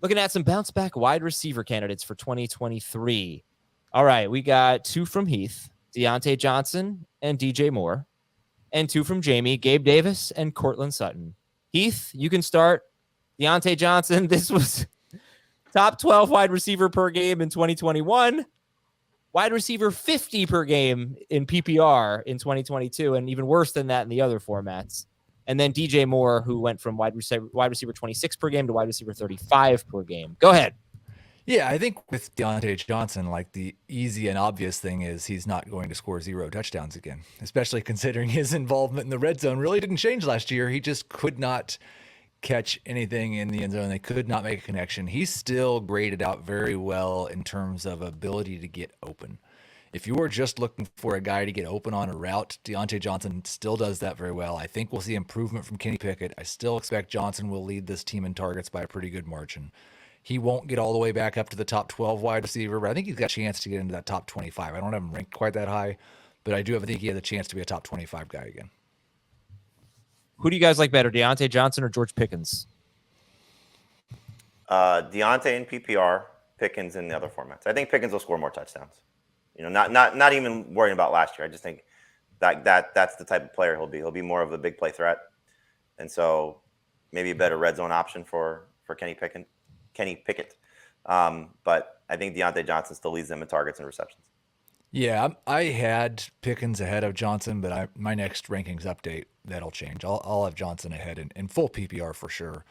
Looking at some bounce back wide receiver candidates for 2023. All right, we got 2 from Heath, Diontae Johnson and DJ Moore, and 2 from Jamie, Gabe Davis and Cortland Sutton. Heath, you can start. Diontae Johnson, this was top 12 wide receiver per game in 2021, wide receiver 50 per game in PPR in 2022, and even worse than that in the other formats. And then DJ Moore, who went from wide receiver 26 per game to wide receiver 35 per game. Go ahead. Yeah, I think with Diontae Johnson, like the easy and obvious thing is he's not going to score 0 touchdowns again, especially considering his involvement in the red zone really didn't change last year. He just could not catch anything in the end zone. They could not make a connection. He's still graded out very well in terms of ability to get open. If you were just looking for a guy to get open on a route, Diontae Johnson still does that very well. I think we'll see improvement from Kenny Pickett. I still expect Johnson will lead this team in targets by a pretty good margin. He won't get all the way back up to the top 12 wide receiver, but I think he's got a chance to get into that top 25. I don't have him ranked quite that high, but I think he has a chance to be a top 25 guy again. Who do you guys like better, Diontae Johnson or George Pickens? Diontae in PPR, Pickens in the other formats. I think Pickens will score more touchdowns. Not even worrying about last year. I just think that's the type of player he'll be. He'll be more of a big play threat, and so maybe a better red zone option for Kenny Pickett. But I think Diontae Johnson still leads them in targets and receptions. Yeah, I had Pickens ahead of Johnson, but my next rankings update, that'll change. I'll have Johnson ahead in full PPR for sure.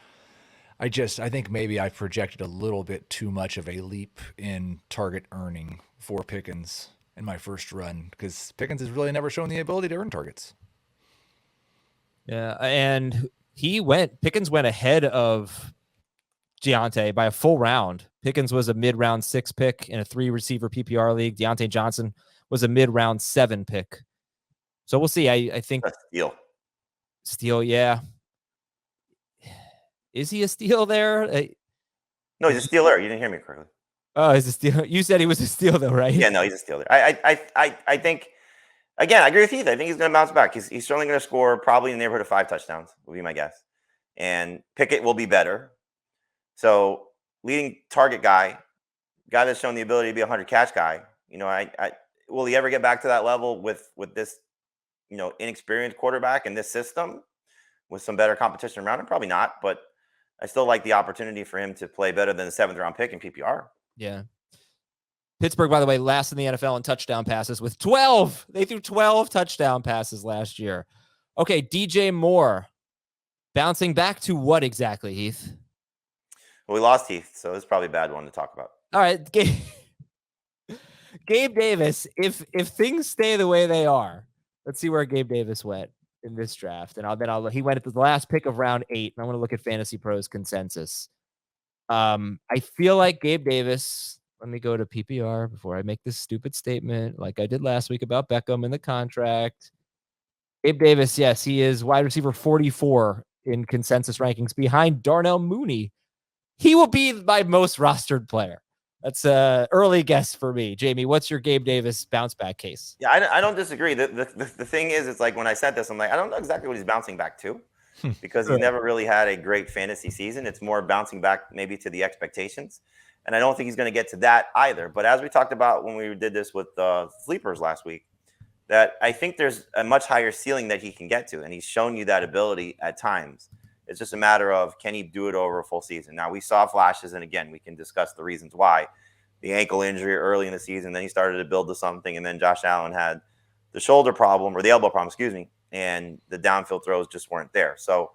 I think maybe I projected a little bit too much of a leap in target earning for Pickens in my first run because Pickens has really never shown the ability to earn targets. Yeah, and Pickens went ahead of Diontae by a full round. Pickens was a mid-round 6 pick in a 3-receiver PPR league. Diontae Johnson was a mid-round 7 pick. So we'll see. I think a steal, yeah. Is he a steal there? No, he's a stealer. You didn't hear me correctly. Oh, he's a steal. You said he was a steal, though, right? Yeah, no, he's a stealer. I think, again, I agree with Heath. I think he's going to bounce back. He's certainly going to score probably in the neighborhood of 5 touchdowns, would be my guess. And Pickett will be better. So leading target guy that's shown the ability to be a 100-catch guy. Will he ever get back to that level with this, inexperienced quarterback in this system with some better competition around him? Probably not, but I still like the opportunity for him to play better than the 7th-round pick in PPR. Yeah. Pittsburgh, by the way, last in the NFL in touchdown passes with 12. They threw 12 touchdown passes last year. Okay, DJ Moore. Bouncing back to what exactly, Heath? Well, we lost Heath, so this is probably a bad one to talk about. All right, Gabe Davis, if things stay the way they are, let's see where Gabe Davis went in this draft. And he went at the last pick of round 8, and I want to look at Fantasy Pros consensus. I feel like Gabe Davis, let me go to PPR before I make this stupid statement like I did last week about Beckham and the contract. Gabe Davis, yes, he is wide receiver 44 in consensus rankings behind Darnell Mooney. He will be my most rostered player. That's an early guess for me. Jamie, what's your Gabe Davis bounce back case? Yeah, I don't disagree. The thing is, it's like when I said this, I'm like, I don't know exactly what he's bouncing back to because he never really had a great fantasy season. It's more bouncing back maybe to the expectations. And I don't think he's going to get to that either. But as we talked about when we did this with Sleepers last week, that I think there's a much higher ceiling that he can get to. And he's shown you that ability at times. It's just a matter of, can he do it over a full season? Now, we saw flashes, and again, we can discuss the reasons why. The ankle injury early in the season, then he started to build to something, and then Josh Allen had the shoulder problem, or the elbow problem, and the downfield throws just weren't there. So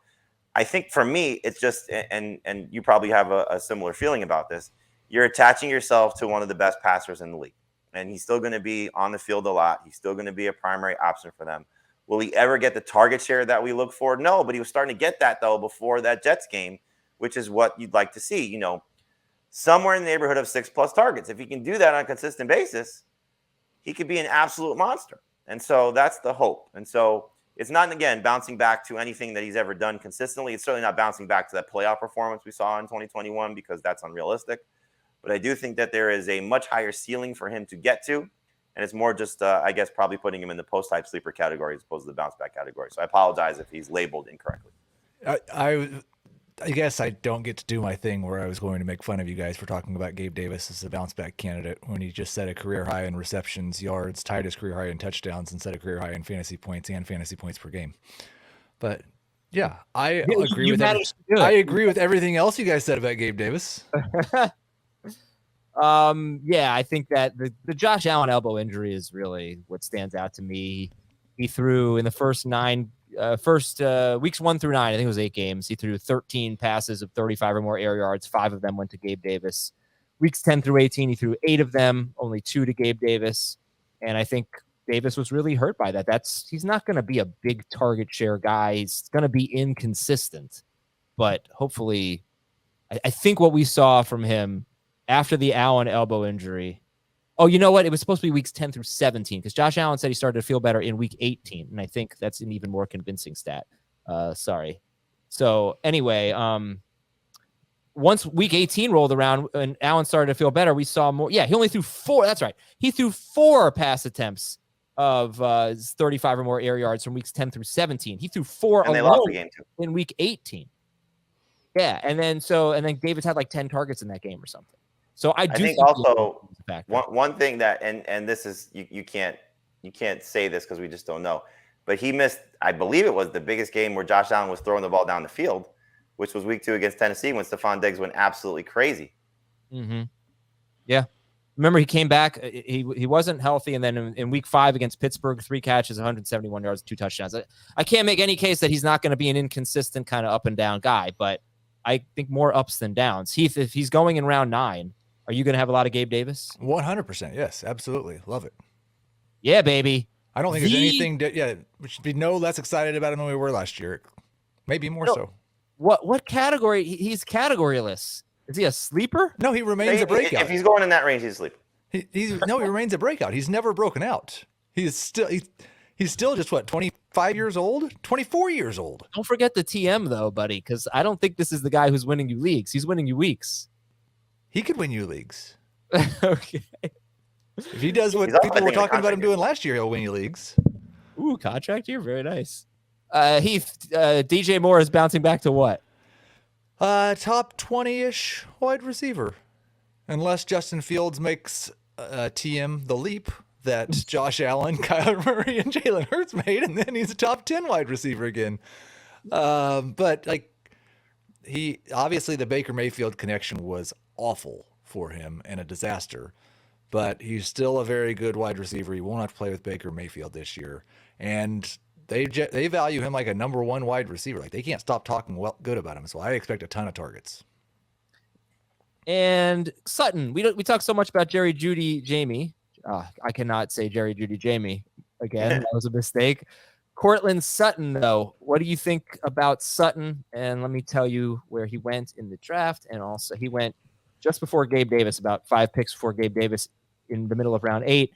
I think for me, it's just, and you probably have a similar feeling about this, you're attaching yourself to one of the best passers in the league. And he's still going to be on the field a lot. He's still going to be a primary option for them. Will he ever get the target share that we look for? No, but he was starting to get that, though, before that Jets game, which is what you'd like to see, somewhere in the neighborhood of 6+ targets. If he can do that on a consistent basis, he could be an absolute monster. And so that's the hope. And so it's not, again, bouncing back to anything that he's ever done consistently. It's certainly not bouncing back to that playoff performance we saw in 2021 because that's unrealistic. But I do think that there is a much higher ceiling for him to get to. And it's more just, I guess, probably putting him in the post-type sleeper category as opposed to the bounce-back category. So I apologize if he's labeled incorrectly. I I guess I don't get to do my thing where I was going to make fun of you guys for talking about Gabe Davis as a bounce back candidate when he just set a career high in receptions, yards, tied his career high in touchdowns, and set a career high in fantasy points and fantasy points per game. But yeah, I agree with I agree with everything else you guys said about Gabe Davis. Yeah, I think that the Josh Allen elbow injury is really what stands out to me. He threw in the first weeks 1 through 9, I think it was 8 games. He threw 13 passes of 35 or more air yards. 5 of them went to Gabe Davis. Weeks 10 through 18, he threw 8 of them, only 2 to Gabe Davis. And I think Davis was really hurt by that. He's not going to be a big target share guy. He's going to be inconsistent, but hopefully, I think what we saw from him after the Allen elbow injury. Oh, you know what? It was supposed to be weeks 10 through 17 because Josh Allen said he started to feel better in week 18. And I think that's an even more convincing stat. Sorry. So anyway, once week 18 rolled around and Allen started to feel better, we saw more. Yeah, he only threw 4. That's right. He threw 4 pass attempts of 35 or more air yards from weeks 10 through 17. He threw 4 and they lost the game too. In week 18. Yeah, and then Davis had like 10 targets in that game or something. So I think also one thing that and this is you can't say this because we just don't know, but he missed, I believe it was the biggest game where Josh Allen was throwing the ball down the field, which was week 2 against Tennessee when Stephon Diggs went absolutely crazy. Mm-hmm. Yeah, remember he came back. He wasn't healthy, and then in week 5 against Pittsburgh, 3 catches, 171 yards, 2 touchdowns. I can't make any case that he's not going to be an inconsistent kind of up and down guy, but I think more ups than downs. Heath, if he's going in round 9. Are you going to have a lot of Gabe Davis? 100%. Yes, absolutely. Love it. Yeah, baby. I don't think there's anything. We should be no less excited about it than we were last year. Maybe more so. What category? He's categoryless. Is he a sleeper? No, he remains a breakout. If he's going in that range, he's a sleeper. He remains a breakout. He's never broken out. He's still just what, 25 years old? 24 years old. Don't forget the TM though, buddy, because I don't think this is the guy who's winning you leagues. He's winning you weeks. He could win you leagues. Okay. If he does what people were talking about him doing last year, he'll win you leagues. Ooh, contract year. Very nice. Heath, DJ Moore is bouncing back to what? Top 20-ish wide receiver. Unless Justin Fields makes TM the leap that Josh Allen, Kyler Murray, and Jalen Hurts made, and then he's a top 10 wide receiver again. But he obviously the Baker Mayfield connection was awful for him and a disaster, but he's still a very good wide receiver. He won't have to play with Baker Mayfield this year, and they value him like a number 1 wide receiver. Like they can't stop talking good about him. So I expect a ton of targets. And Sutton, we talk so much about Jerry Jeudy Jamie. I cannot say Jerry Jeudy Jamie again. That was a mistake. Courtland Sutton, though, what do you think about Sutton? And let me tell you where he went in the draft. And also he went just before Gabe Davis, about 5 picks before Gabe Davis in the middle of round 8.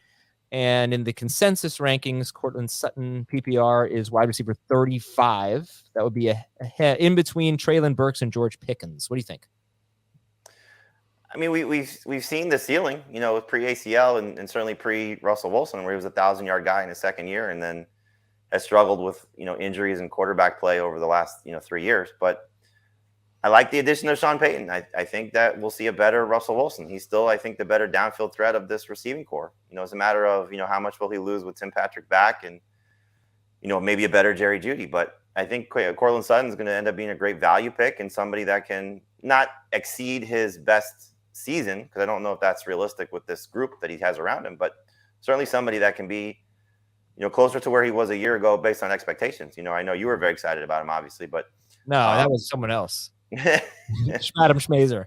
And in the consensus rankings, Courtland Sutton PPR is wide receiver 35. That would be in between Treylon Burks and George Pickens. What do you think? I mean, we've seen the ceiling, with pre-ACL and certainly pre-Russell Wilson, where he was a 1,000-yard guy in his second year and then has struggled with, injuries and quarterback play over the last, 3 years. But I like the addition of Sean Payton. I think that we'll see a better Russell Wilson. He's still, I think, the better downfield threat of this receiving core. It's a matter of, how much will he lose with Tim Patrick back and, maybe a better Jerry Jeudy. But I think Courtland Sutton is going to end up being a great value pick and somebody that can not exceed his best season, because I don't know if that's realistic with this group that he has around him, but certainly somebody that can be, closer to where he was a year ago based on expectations. I know you were very excited about him, obviously, but no, that was someone else. Adam Schmazer.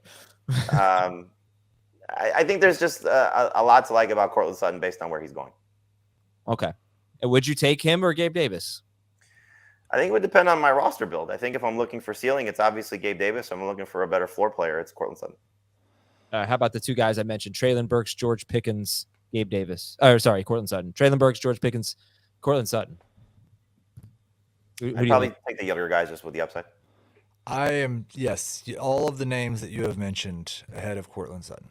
I think there's just a lot to like about Courtland Sutton based on where he's going. Okay. And would you take him or Gabe Davis? I think it would depend on my roster build. I think if I'm looking for ceiling, it's obviously Gabe Davis. If I'm looking for a better floor player, it's Courtland Sutton. How about the 2 guys I mentioned? Treylon Burks, George Pickens, Gabe Davis. Courtland Sutton. Treylon Burks, George Pickens, Courtland Sutton. I'd probably take the younger guys just with the upside. I am, yes, all of the names that you have mentioned ahead of Courtland Sutton.